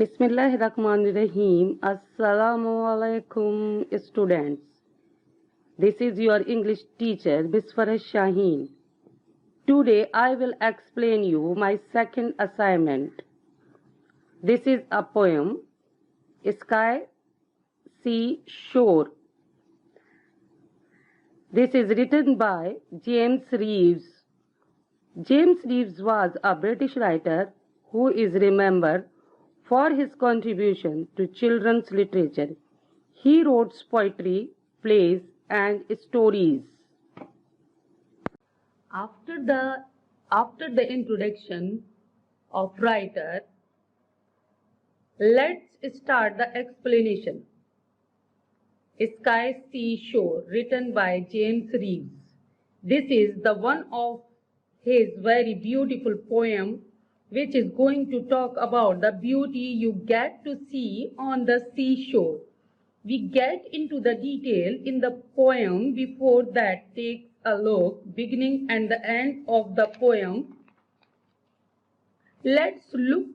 Bismillahirrahmanirrahim. Assalamu alaikum, students. This is your English teacher, Biswara Shaheen. Today I will explain you my second assignment. This is a poem, Sky, Sea, Shore. This is written by James Reeves. James Reeves was a British writer who is remembered for his contribution to children's literature. He wrote poetry, plays, and stories. After the introduction of writer, let's start the explanation. Sky, Sea, Shore, written by James Reeves. This is the one of his very beautiful poem, which is going to talk about the beauty you get to see on the seashore. We get into the detail in the poem. Before that, take a look, beginning and the end of the poem. Let's look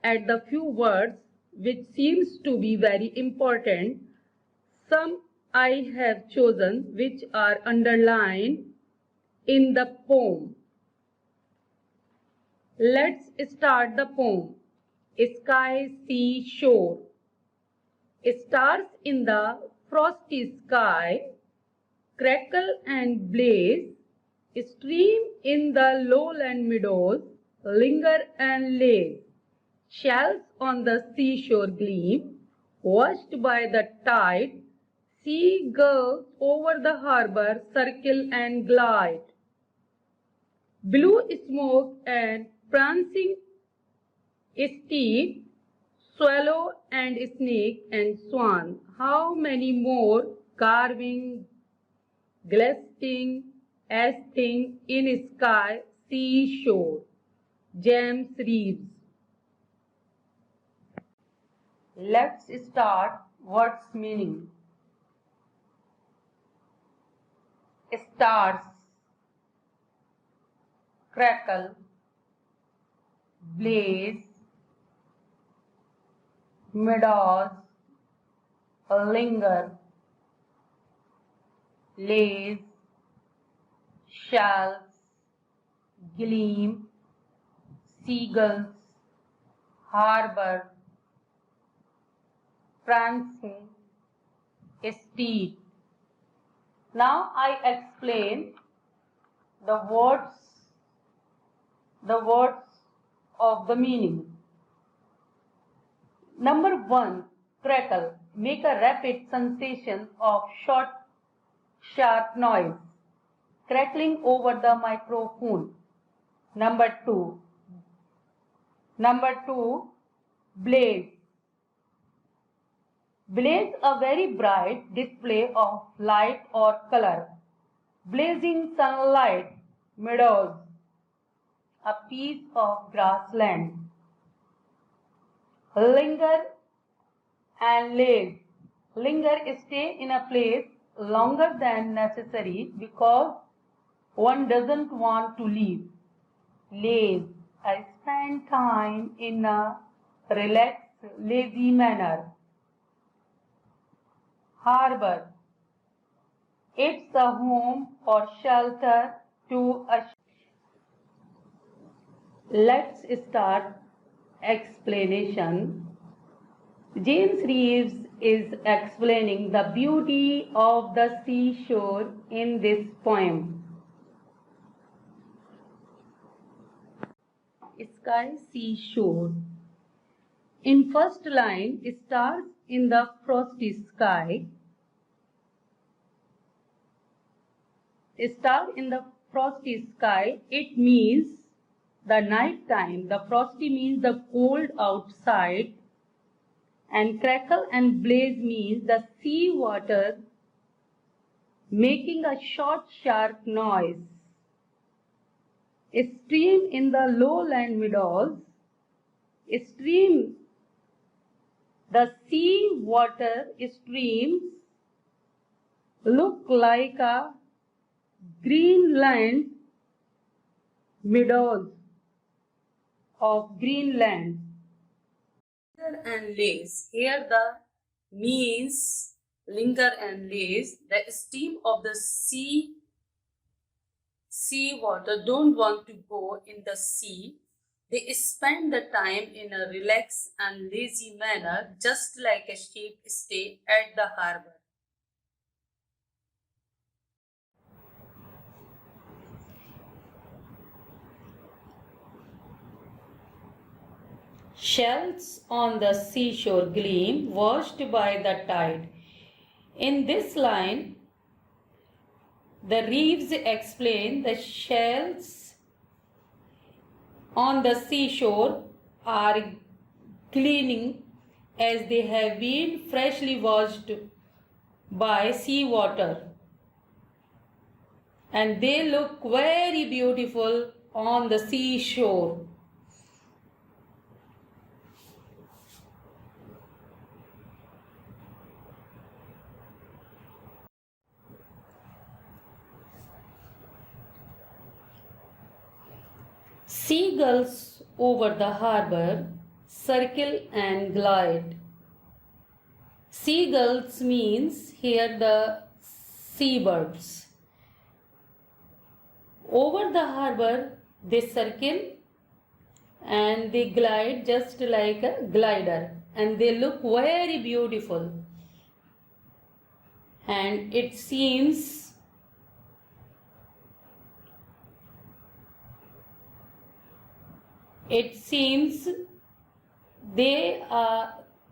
at the few words which seems to be very important. Some I have chosen which are underlined in the poem. Let's start the poem. Sky, Sea, Shore. Stars in the frosty sky crackle and blaze, stream in the lowland meadows, linger and laze. Shells on the seashore gleam, washed by the tide. Seagulls over the harbor circle and glide. Blue smoke and prancing steed, swallow and snake and swan. How many more carving, glistening as thing in sky, seashore. James Reeves. Let's start word's meaning. Stars, crackle, blaze, meadows, linger, laze, shells, gleam, seagulls, harbor, prancing, steed. Now I explain the words of the meaning. Number 1, crackle. Make a rapid sensation of short, sharp noise, crackling over the microphone. Number 2, blaze. Blaze, a very bright display of light or color. Blazing sunlight, meadows, a piece of grassland. Linger and laze. Linger, stay in a place longer than necessary because one doesn't want to leave. Laze, I spend time in a relaxed, lazy manner. Harbor, it's a home or shelter to a. Let's start explanation. James Reeves is explaining the beauty of the seashore in this poem. Sky, sea, shore. In first line, stars in the frosty sky. A star in the frosty sky, it means the night time. The frosty means the cold outside. And crackle and blaze means the sea water making a short, sharp noise. A stream in the lowland meadows. A stream, the sea water streams look like a Greenland meadows of Greenland. linger and laze. Here the means linger and laze. The steam of the sea water don't want to go in the sea. They spend the time in a relaxed and lazy manner, just like a ship stay at the harbor. Shells on the seashore gleam, washed by the tide. In this line, the Reeves explain the shells on the seashore are gleaming as they have been freshly washed by sea water, and they look very beautiful on the seashore. Seagulls over the harbor circle and glide. Seagulls means here the seabirds. Over the harbor they circle and they glide just like a glider, and they look very beautiful, and it seems they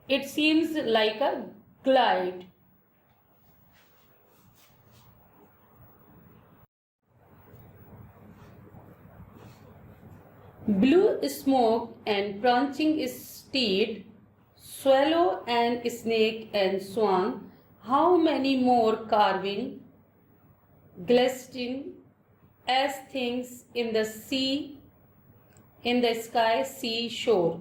it seems like a glide. Blue smoke and prancing steed, swallow and snake and swan, how many more carving, glistening as things in the sea, in the sky seashore.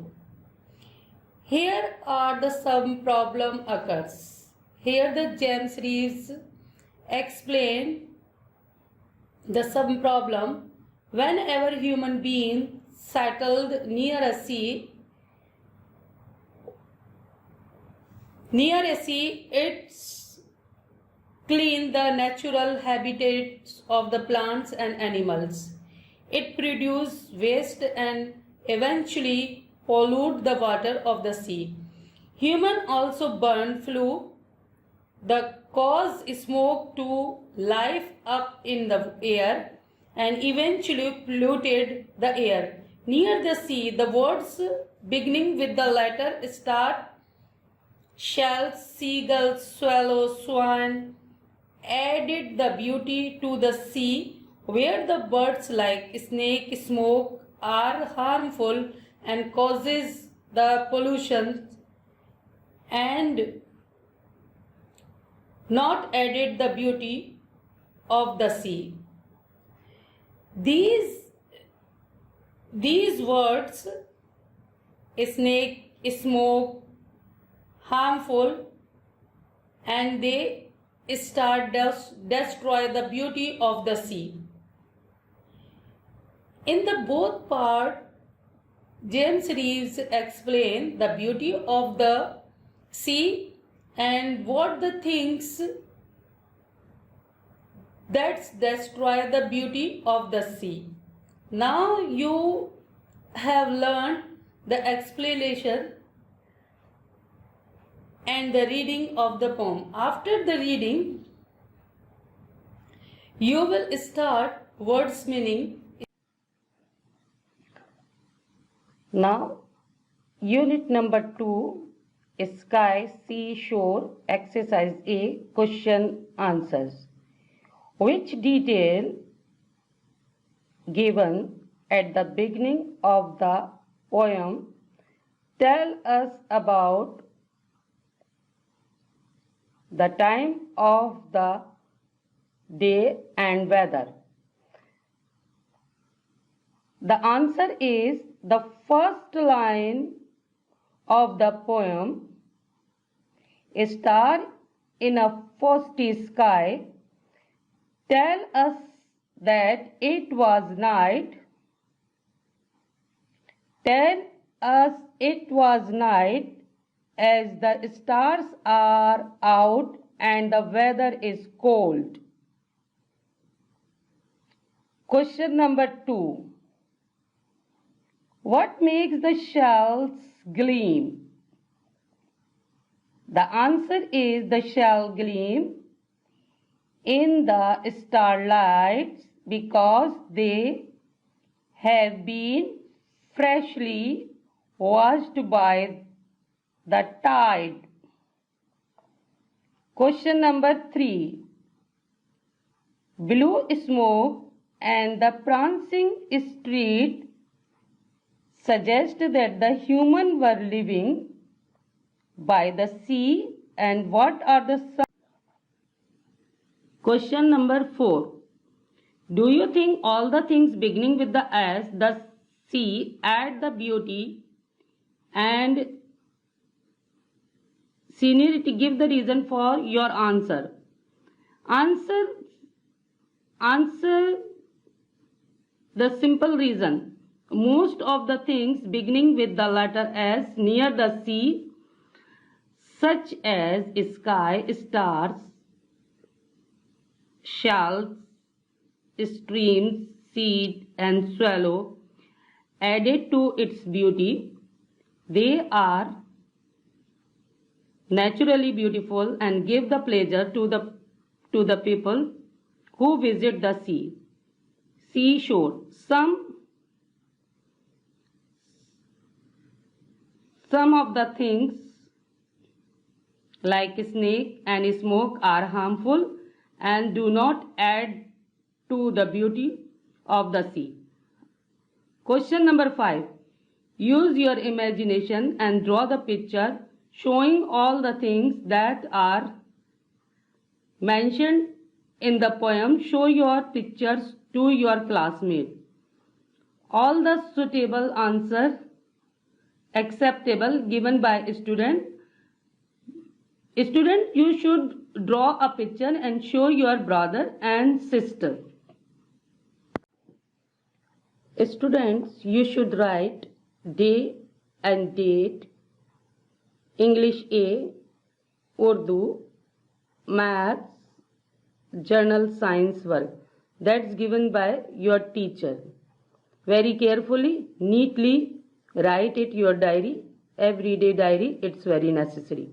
Here are the some problem occurs. Here the James Reeves explain the some problem whenever human being settled near a sea, it's clean the natural habitats of the plants and animals. It produces waste and eventually pollute the water of the sea. Human also burn flue, the cause smoke to life up in the air and eventually polluted the air. Near the sea, the words beginning with the letter start, shells, seagulls, swallow, swan, added the beauty to the sea, where the birds like snake, smoke are harmful and causes the pollution, and not added the beauty of the sea. These words, snake, smoke, harmful, and they start destroy the beauty of the sea. In the both part, James Reeves explained the beauty of the sea and what the things that destroy the beauty of the sea. Now you have learned the explanation and the reading of the poem. After the reading, you will start words meaning. Now, unit number 2, Sky, Sea, Shore, Exercise A, Question Answers. Which detail given at the beginning of the poem tell us about the time of the day and weather? The answer is the first line of the poem. A star in a frosty sky tell us that it was night. Tell us it was night as the stars are out and the weather is cold. Question number 2. What makes the shells gleam? The answer is the shell gleam in the starlight because they have been freshly washed by the tide. Question number 3. Blue smoke and the prancing street suggest that the humans were living by the sea, and what are the Question number 4. Do you think all the things beginning with the S, the C, add the beauty and scenery? Give the reason for your answer. Answer the simple reason. Most of the things beginning with the letter S near the sea, such as sky, stars, shells, streams, seed, and swallow, added to its beauty. They are naturally beautiful and give the pleasure to the people who visit the sea. Seashore. Some of the things like snake and smoke are harmful and do not add to the beauty of the sea. Question number 5. Use your imagination and draw the picture showing all the things that are mentioned in the poem. Show your pictures to your classmates. All the suitable answers acceptable given by a student. Student, you should draw a picture and show your brother and sister. Students, you should write day and date, English A, Urdu, Maths, Journal Science work. That's given by your teacher. Very carefully, neatly write it your diary, everyday diary. It's very necessary.